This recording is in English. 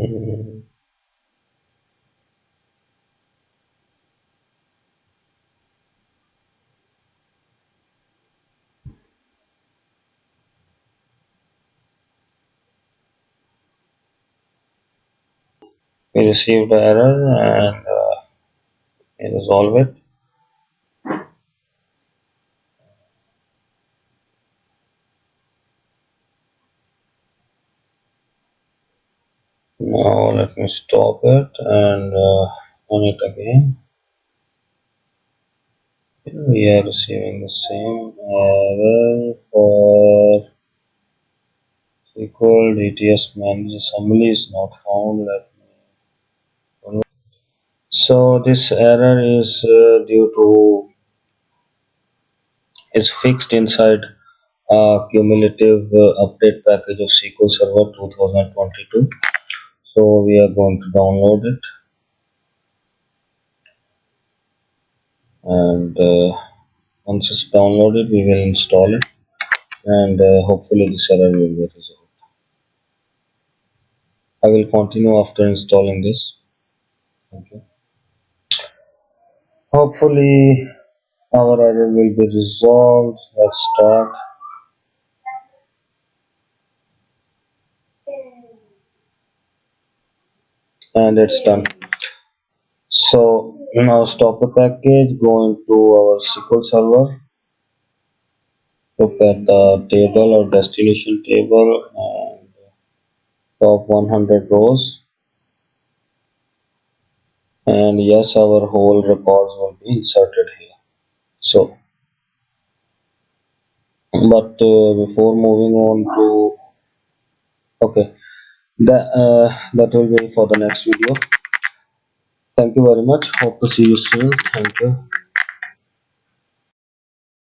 Mm, we received the error and we resolve it. Now let me stop it and run it again. We are receiving the same error for SQL DtsMsg. Assembly is not found. Let me. So this error is due to it's fixed inside cumulative update package of SQL Server 2022. So we are going to download it and once it's downloaded we will install it and hopefully this error will be resolved. I will continue after installing this. Okay. Hopefully our error will be resolved. Let's start and it's done. So now stop the package, go into our SQL Server, look at the table or destination table and top 100 rows, and yes, our whole records will be inserted here. So but before moving on to okay, that will be for the next video. Thank you very much, hope to see you soon. Thank you.